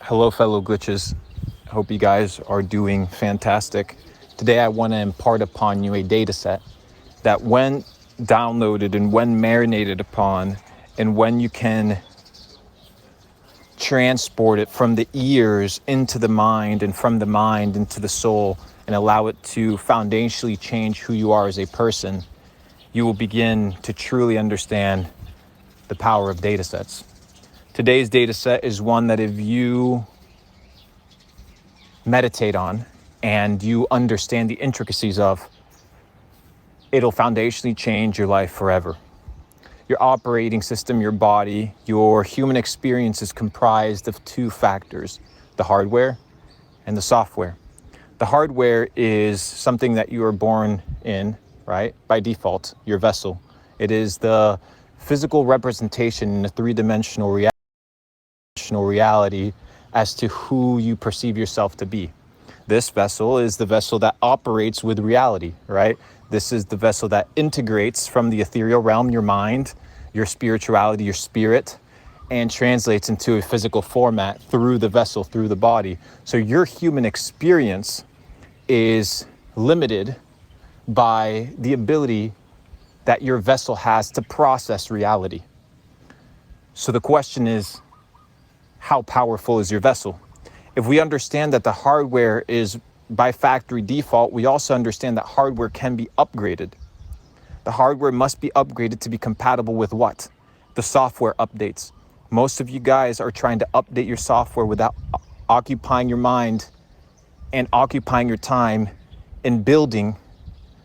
Hello, fellow glitches. I hope you guys are doing fantastic. Today, I want to impart upon you a data set that, when downloaded and when marinated upon, and when you can transport it from the ears into the mind and from the mind into the soul and allow it to foundationally change who you are as a person, you will begin to truly understand the power of data sets. Today's data set is one that if you meditate on and you understand the intricacies of, it'll foundationally change your life forever. Your operating system, your body, your human experience is comprised of two factors: the hardware and the software. The hardware is something that you are born in, right? By default, your vessel. It is the physical representation in a three-dimensional reality as to who you perceive yourself to be. This vessel is the vessel that operates with reality, right? This is the vessel that integrates from the ethereal realm, your mind, your spirituality, your spirit, and translates into a physical format through the vessel, through the body. So your human experience is limited by the ability that your vessel has to process reality. So the question is, how powerful is your vessel? If we understand that the hardware is by factory default, we also understand that hardware can be upgraded. The hardware must be upgraded to be compatible with what? The software updates. Most of you guys are trying to update your software without occupying your mind and occupying your time in building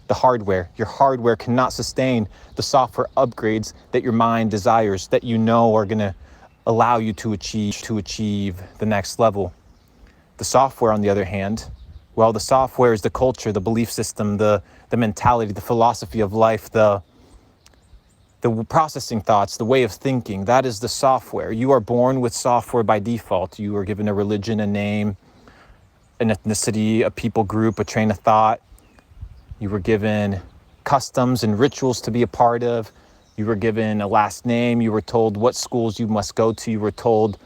the hardware. Your hardware cannot sustain the software upgrades that your mind desires, that you know are going to allow you to achieve the next level. The software, on the other hand, well, the software is the culture, the belief system, the mentality, the philosophy of life, the processing thoughts, the way of thinking. That is the software. You are born with software by default. You are given a religion, a name, an ethnicity, a people group, a train of thought. You were given customs and rituals to be a part of. You were given a last name. You were told what schools you must go to. You were told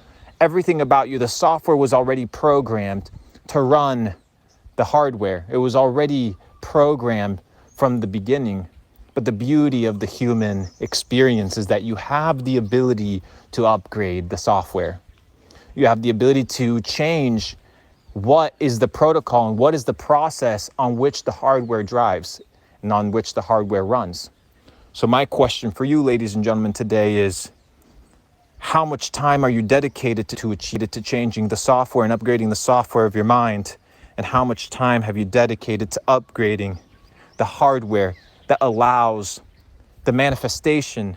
everything about you. The software was already programmed to run the hardware. It was already programmed from the beginning. But the beauty of the human experience is that you have the ability to upgrade the software. You have the ability to change what is the protocol and what is the process on which the hardware drives and on which the hardware runs. So my question for you, ladies and gentlemen, today is, how much time are you dedicated to changing the software and upgrading the software of your mind? And how much time have you dedicated to upgrading the hardware that allows the manifestation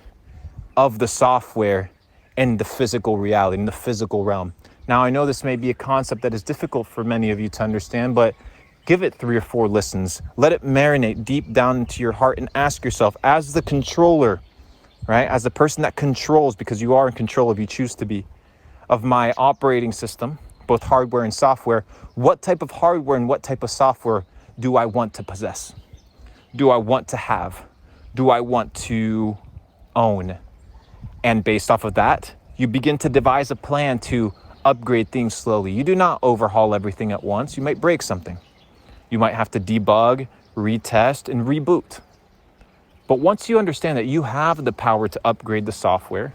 of the software in the physical reality, in the physical realm? Now, I know this may be a concept that is difficult for many of you to understand, but give it 3 or 4 listens. Let it marinate deep down into your heart and ask yourself, as the controller, right? As the person that controls, because you are in control if you choose to be, of my operating system, both hardware and software, what type of hardware and what type of software do I want to possess? Do I want to have? Do I want to own? And based off of that, you begin to devise a plan to upgrade things slowly. You do not overhaul everything at once. You might break something. You might have to debug, retest, and reboot. But once you understand that you have the power to upgrade the software,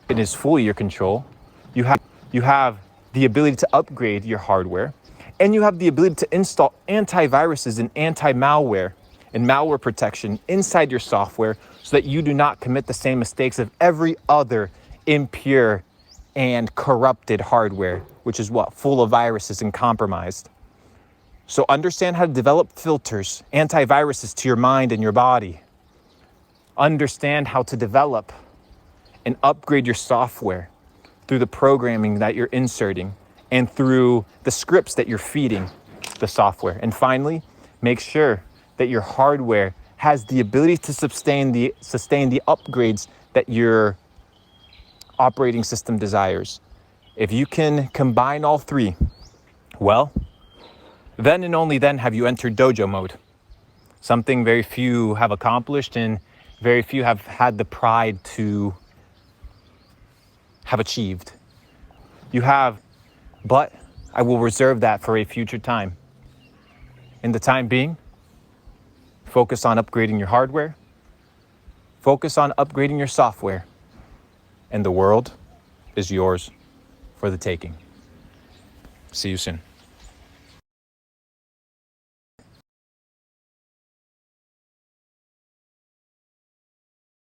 it is fully your control. You have the ability to upgrade your hardware, and you have the ability to install antiviruses and anti-malware and malware protection inside your software so that you do not commit the same mistakes of every other impure and corrupted hardware, which is what? Full of viruses and compromised. So understand how to develop filters, antiviruses to your mind and your body. Understand how to develop and upgrade your software through the programming that you're inserting and through the scripts that you're feeding the software. And finally, make sure that your hardware has the ability to sustain the upgrades that your operating system desires. If you can combine all 3, well, then and only then have you entered dojo mode. Something very few have accomplished and very few have had the pride to have achieved. You have But I will reserve that for a future time. In the time being, focus on upgrading your hardware, focus on upgrading your software, and the world is yours for the taking. See you soon.